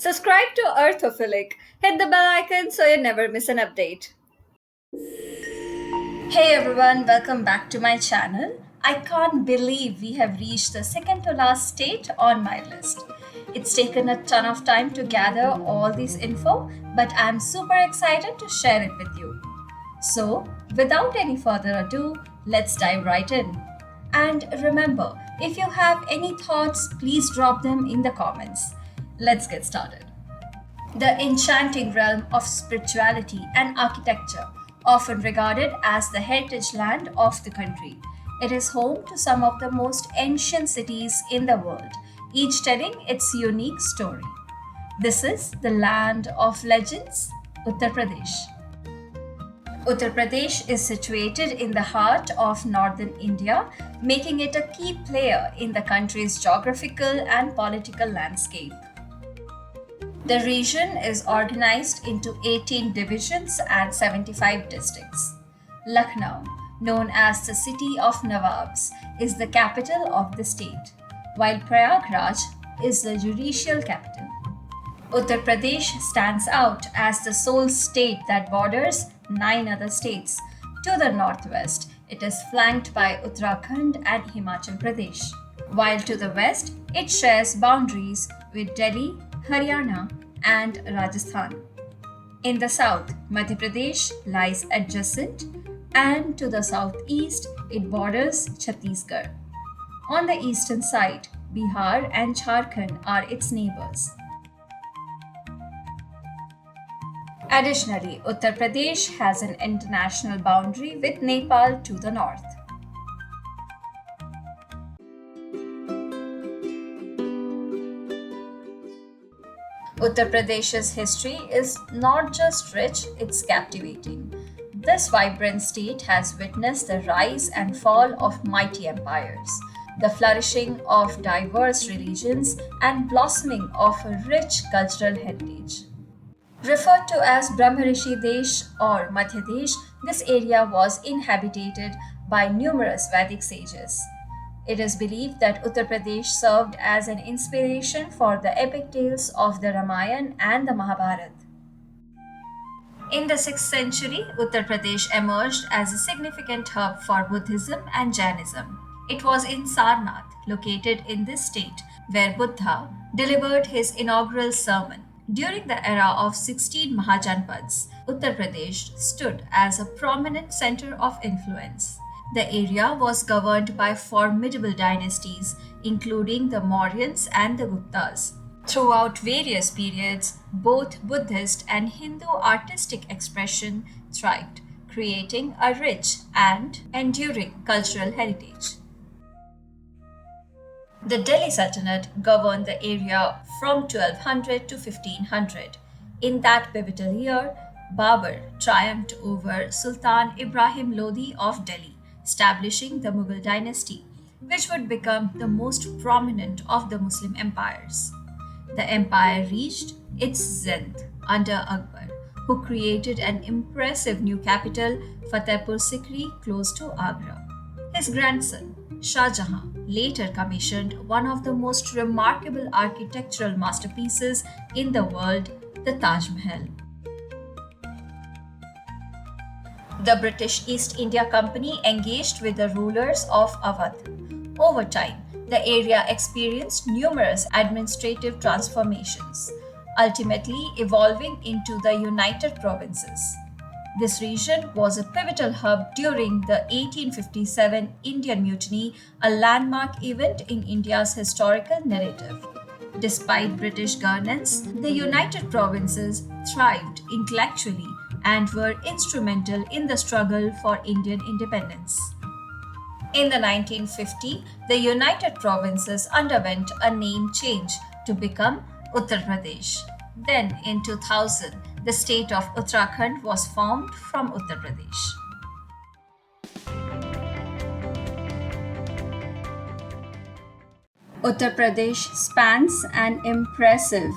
Subscribe to Earthophilic. Hit the bell icon so you never miss an update. Hey everyone, welcome back to my channel. I can't believe we have reached the second to last state on my list. It's taken a ton of time to gather all this info, but I'm super excited to share it with you. So, without any further ado, let's dive right in. And remember, if you have any thoughts, please drop them in the comments. Let's get started. The enchanting realm of spirituality and architecture, often regarded as the heritage land of the country. It is home to some of the most ancient cities in the world, each telling its unique story. This is the land of legends, Uttar Pradesh. Uttar Pradesh is situated in the heart of northern India, making it a key player in the country's geographical and political landscape. The region is organized into 18 divisions and 75 districts. Lucknow, known as the city of Nawabs, is the capital of the state, while Prayagraj is the judicial capital. Uttar Pradesh stands out as the sole state that borders 9 other states. To the northwest, it is flanked by Uttarakhand and Himachal Pradesh, while to the west, it shares boundaries with Delhi, Haryana, and Rajasthan. In the south, Madhya Pradesh lies adjacent, and to the southeast, it borders Chhattisgarh. On the eastern side, Bihar and Jharkhand are its neighbors. Additionally, Uttar Pradesh has an international boundary with Nepal to the north. Uttar Pradesh's history is not just rich, it's captivating. This vibrant state has witnessed the rise and fall of mighty empires, the flourishing of diverse religions, and blossoming of a rich cultural heritage. Referred to as Brahmarishi Desh or Madhya Desh, this area was inhabited by numerous Vedic sages. It is believed that Uttar Pradesh served as an inspiration for the epic tales of the Ramayana and the Mahabharata. In the 6th century, Uttar Pradesh emerged as a significant hub for Buddhism and Jainism. It was in Sarnath, located in this state, where Buddha delivered his inaugural sermon. During the era of 16 Mahajanpads, Uttar Pradesh stood as a prominent center of influence. The area was governed by formidable dynasties, including the Mauryans and the Guptas. Throughout various periods, both Buddhist and Hindu artistic expression thrived, creating a rich and enduring cultural heritage. The Delhi Sultanate governed the area from 1200 to 1500. In that pivotal year, Babur triumphed over Sultan Ibrahim Lodi of Delhi, establishing the Mughal dynasty, which would become the most prominent of the Muslim empires. The empire reached its zenith under Akbar, who created an impressive new capital, Fatehpur Sikri, close to Agra. His grandson, Shah Jahan, later commissioned one of the most remarkable architectural masterpieces in the world, the Taj Mahal. The British East India Company engaged with the rulers of Awadh. Over time, the area experienced numerous administrative transformations, ultimately evolving into the United Provinces. This region was a pivotal hub during the 1857 Indian Mutiny, a landmark event in India's historical narrative. Despite British governance, the United Provinces thrived intellectually and were instrumental in the struggle for Indian independence. In the 1950, the United Provinces underwent a name change to become Uttar Pradesh. Then, in 2000, the state of Uttarakhand was formed from Uttar Pradesh. Uttar Pradesh spans an impressive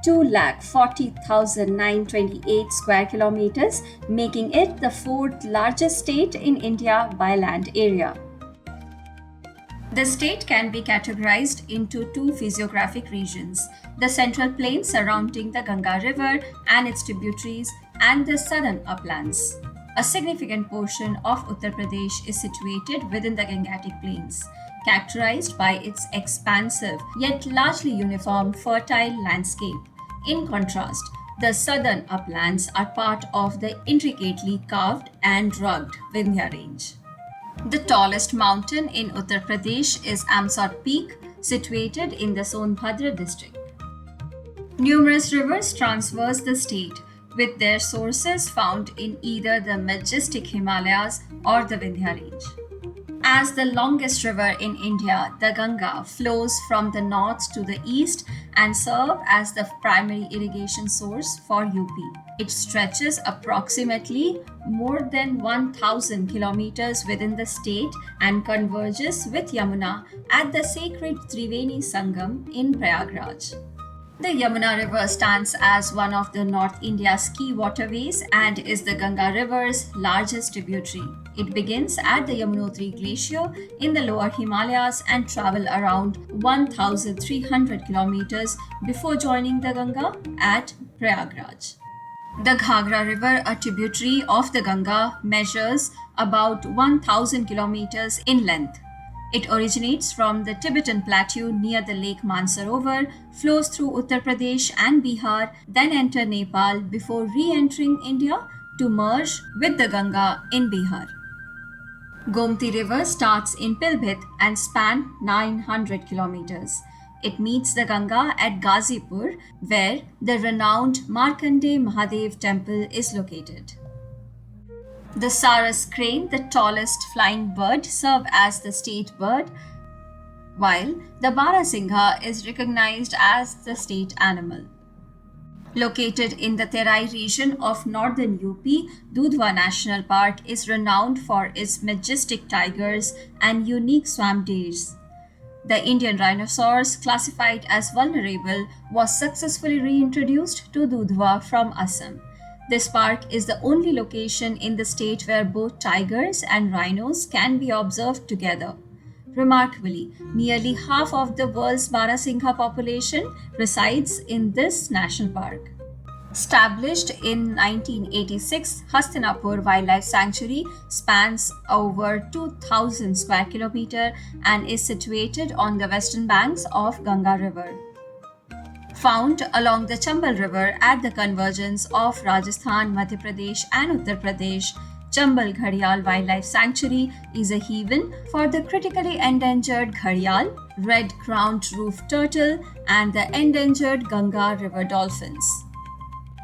2,40,928 square kilometers, making it the fourth largest state in India by land area. The state can be categorized into two physiographic regions: the central plain surrounding the Ganga River and its tributaries, and the southern uplands. A significant portion of Uttar Pradesh is situated within the Gangetic Plains, characterized by its expansive yet largely uniform fertile landscape. In contrast, the southern uplands are part of the intricately carved and rugged Vindhya range. The tallest mountain in Uttar Pradesh is Amsar Peak, situated in the Sonbhadra district. Numerous rivers traverse the state, with their sources found in either the majestic Himalayas or the Vindhya range. As the longest river in India, the Ganga flows from the north to the east and serves as the primary irrigation source for UP. It stretches approximately more than 1,000 kilometers within the state and converges with Yamuna at the sacred Triveni Sangam in Prayagraj. The Yamuna River stands as one of the North India's key waterways and is the Ganga River's largest tributary. It begins at the Yamunotri Glacier in the lower Himalayas and travels around 1,300 kilometers before joining the Ganga at Prayagraj. The Ghagra River, a tributary of the Ganga, measures about 1,000 kilometers in length. It originates from the Tibetan plateau near the Lake Mansarovar, flows through Uttar Pradesh and Bihar, then enter Nepal before re-entering India to merge with the Ganga in Bihar. Gomti River starts in Pilbhit and spans 900 kilometers. It meets the Ganga at Ghazipur, where the renowned Markandeya Mahadev temple is located. The Saras crane, the tallest flying bird, serves as the state bird, while the Barasingha is recognized as the state animal. Located in the Terai region of northern UP, Dudhwa National Park is renowned for its majestic tigers and unique swamp deers. The Indian rhinoceros, classified as vulnerable, was successfully reintroduced to Dudhwa from Assam. This park is the only location in the state where both tigers and rhinos can be observed together. Remarkably, nearly half of the world's Barasingha population resides in this national park. Established in 1986, Hastinapur Wildlife Sanctuary spans over 2,000 square kilometers and is situated on the western banks of Ganga River. Found along the Chambal River at the convergence of Rajasthan, Madhya Pradesh, and Uttar Pradesh, Chambal Gharial Wildlife Sanctuary is a haven for the critically endangered gharial, red-crowned roof turtle, and the endangered Ganga River dolphins.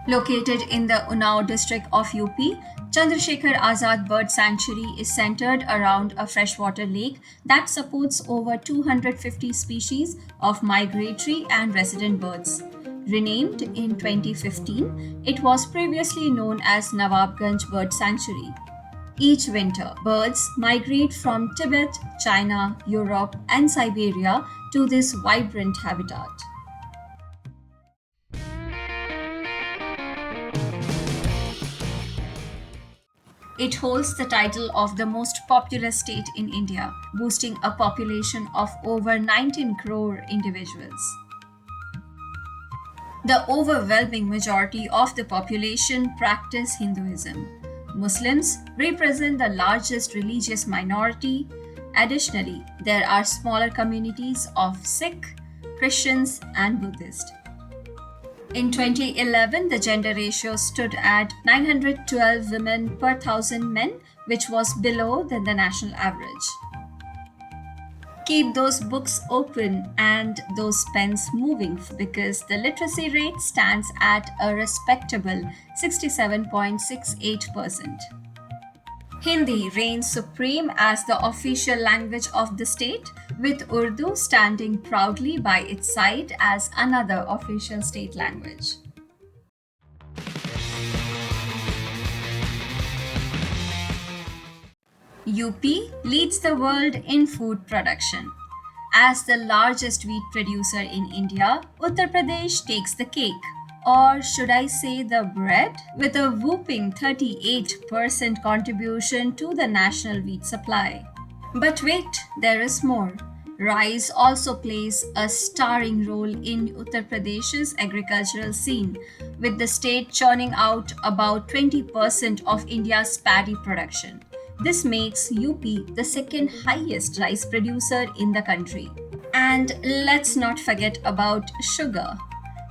Located in the Unnao district of UP, Chandrasekhar Azad Bird Sanctuary is centered around a freshwater lake that supports over 250 species of migratory and resident birds. Renamed in 2015, it was previously known as Nawabganj Bird Sanctuary. Each winter, birds migrate from Tibet, China, Europe, and Siberia to this vibrant habitat. It holds the title of the most populous state in India, boasting a population of over 19 crore individuals. The overwhelming majority of the population practice Hinduism. Muslims represent the largest religious minority. Additionally, there are smaller communities of Sikh, Christians, and Buddhists. In 2011, the gender ratio stood at 912 women per 1,000 men, which was below than the national average. Keep those books open and those pens moving because the literacy rate stands at a respectable 67.68%. Hindi reigns supreme as the official language of the state, with Urdu standing proudly by its side as another official state language. UP leads the world in food production. As the largest wheat producer in India, Uttar Pradesh takes the cake, or should I say the bread, with a whopping 38% contribution to the national wheat supply. But wait, there is more. Rice also plays a starring role in Uttar Pradesh's agricultural scene, with the state churning out about 20% of India's paddy production. This makes UP the second highest rice producer in the country. And let's not forget about sugar.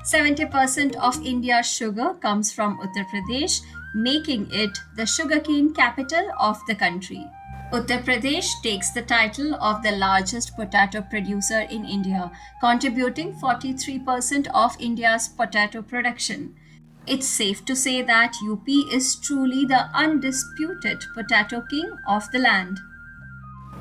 70% of India's sugar comes from Uttar Pradesh, making it the sugarcane capital of the country. Uttar Pradesh takes the title of the largest potato producer in India, contributing 43% of India's potato production. It's safe to say that UP is truly the undisputed potato king of the land.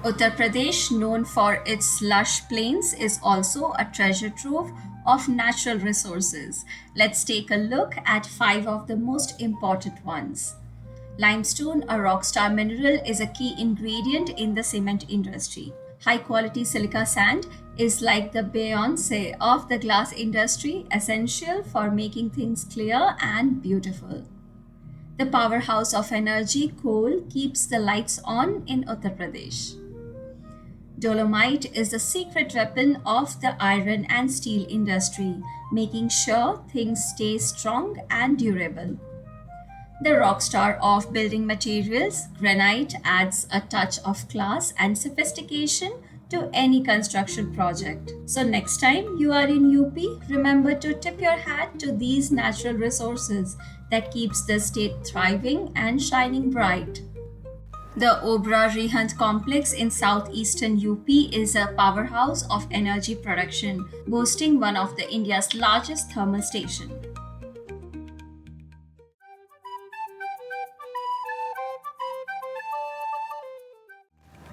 Uttar Pradesh, known for its lush plains, is also a treasure trove of natural resources. Let's take a look at five of the most important ones. Limestone, a rockstar mineral, is a key ingredient in the cement industry. High quality silica sand is like the Beyonce of the glass industry, essential for making things clear and beautiful. The powerhouse of energy, coal, keeps the lights on in Uttar Pradesh. Dolomite is the secret weapon of the iron and steel industry, making sure things stay strong and durable. The rock star of building materials, granite adds a touch of class and sophistication to any construction project. So, next time you are in UP, remember to tip your hat to these natural resources that keeps the state thriving and shining bright. The Obra Rihand complex in southeastern UP is a powerhouse of energy production, boasting one of the India's largest thermal stations.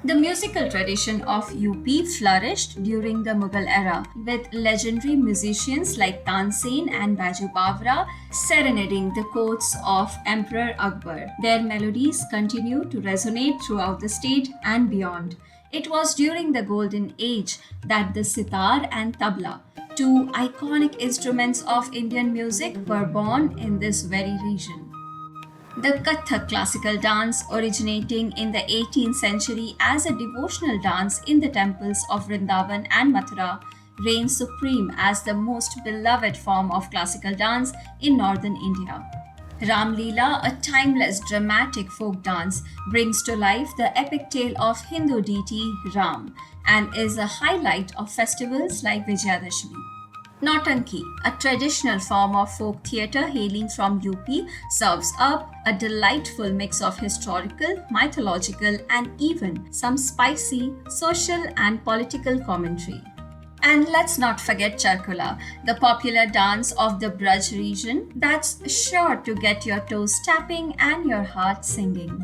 The musical tradition of UP flourished during the Mughal era, with legendary musicians like Tansen and Baju Bawra serenading the courts of Emperor Akbar. Their melodies continue to resonate throughout the state and beyond. It was during the Golden Age that the sitar and tabla, two iconic instruments of Indian music, were born in this very region. The Kathak classical dance, originating in the 18th century as a devotional dance in the temples of Vrindavan and Mathura, reigns supreme as the most beloved form of classical dance in northern India. Ram Leela, a timeless dramatic folk dance, brings to life the epic tale of Hindu deity Ram and is a highlight of festivals like Vijayadashmi. Nautanki, a traditional form of folk theatre hailing from UP, serves up a delightful mix of historical, mythological, and even some spicy social and political commentary. And let's not forget Charkula, the popular dance of the Braj region that's sure to get your toes tapping and your heart singing.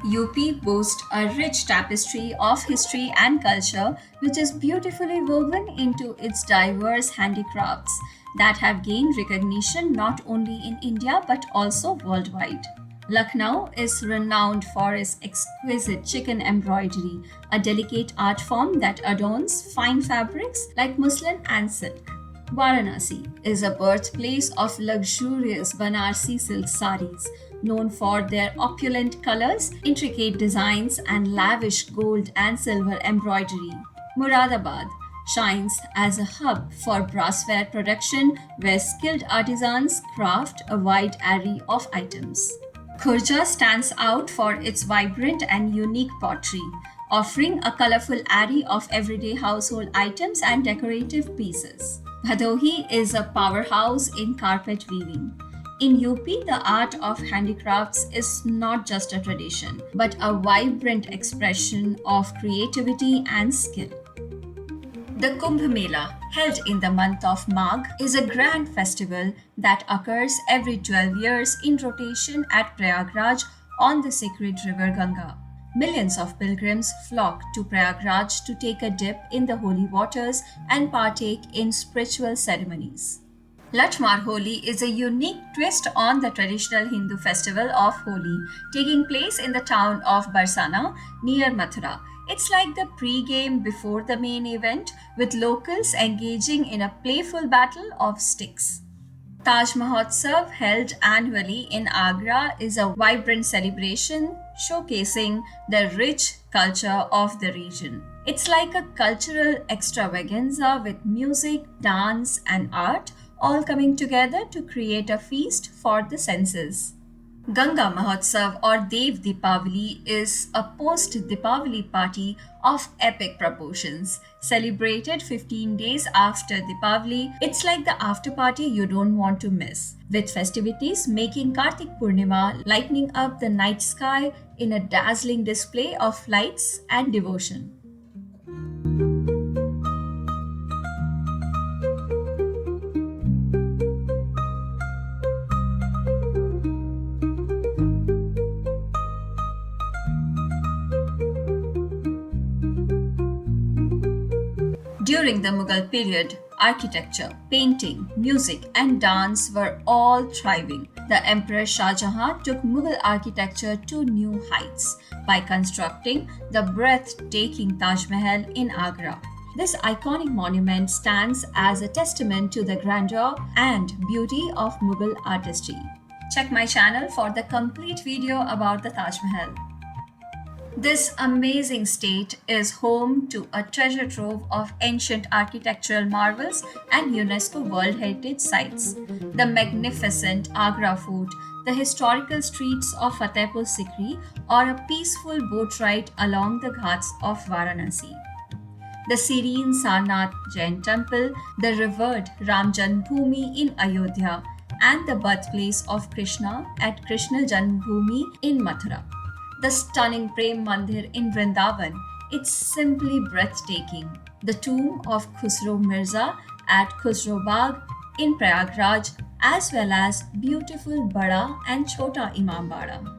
UP boasts a rich tapestry of history and culture, which is beautifully woven into its diverse handicrafts that have gained recognition not only in India but also worldwide. Lucknow is renowned for its exquisite chicken embroidery, a delicate art form that adorns fine fabrics like muslin and silk. Varanasi is a birthplace of luxurious Banarsi silk saris, known for their opulent colors, intricate designs, and lavish gold and silver embroidery. Muradabad shines as a hub for brassware production where skilled artisans craft a wide array of items. Khurja stands out for its vibrant and unique pottery, offering a colorful array of everyday household items and decorative pieces. Bhadohi is a powerhouse in carpet weaving. In UP, the art of handicrafts is not just a tradition, but a vibrant expression of creativity and skill. The Kumbh Mela, held in the month of Magh, is a grand festival that occurs every 12 years in rotation at Prayagraj on the sacred river Ganga. Millions of pilgrims flock to Prayagraj to take a dip in the holy waters and partake in spiritual ceremonies. Latmar Holi is a unique twist on the traditional Hindu festival of Holi, taking place in the town of Barsana near Mathura. It's like the pre-game before the main event, with locals engaging in a playful battle of sticks. Taj Mahotsav, held annually in Agra, is a vibrant celebration showcasing the rich culture of the region. It's like a cultural extravaganza with music, dance, and art all coming together to create a feast for the senses. Ganga Mahotsav or Dev Deepavali is a post Deepavali party of epic proportions. Celebrated 15 days after Deepavali, it's like the after party you don't want to miss. With festivities making Kartik Purnima lighting up the night sky in a dazzling display of lights and devotion. During the Mughal period, architecture, painting, music, and dance were all thriving. The Emperor Shah Jahan took Mughal architecture to new heights by constructing the breathtaking Taj Mahal in Agra. This iconic monument stands as a testament to the grandeur and beauty of Mughal artistry. Check my channel for the complete video about the Taj Mahal. This amazing state is home to a treasure trove of ancient architectural marvels and UNESCO World Heritage Sites. The magnificent Agra Fort, the historical streets of Fatehpur Sikri, or a peaceful boat ride along the ghats of Varanasi. The serene Sarnath Jain Temple, the revered Ram Janmabhoomi in Ayodhya, and the birthplace of Krishna at Krishna Janmabhoomi in Mathura. The stunning Prem Mandir in Vrindavan, it's simply breathtaking. The tomb of Khusro Mirza at Khusro Bagh in Prayagraj, as well as beautiful Bada and Chota Imambara.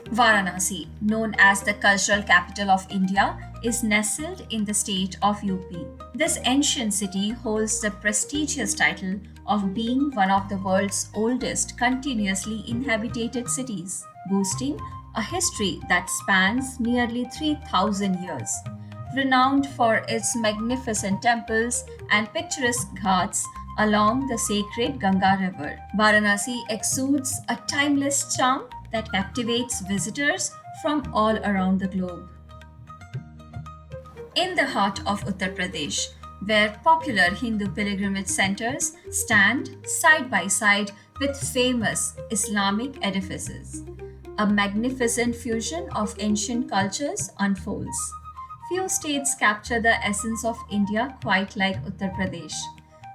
Varanasi, known as the cultural capital of India, is nestled in the state of UP. This ancient city holds the prestigious title of being one of the world's oldest continuously inhabited cities, boasting a history that spans nearly 3,000 years. Renowned for its magnificent temples and picturesque ghats along the sacred Ganga River, Varanasi exudes a timeless charm that captivates visitors from all around the globe. In the heart of Uttar Pradesh, where popular Hindu pilgrimage centers stand side by side with famous Islamic edifices, a magnificent fusion of ancient cultures unfolds. Few states capture the essence of India quite like Uttar Pradesh,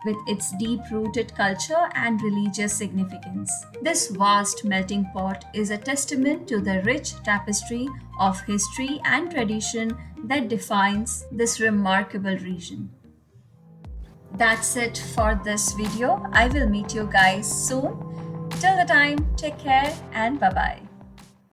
with its deep rooted culture and religious significance. This vast melting pot is a testament to the rich tapestry of history and tradition that defines this remarkable region. That's it for this video. I will meet you guys soon. Till the time, take care and bye bye.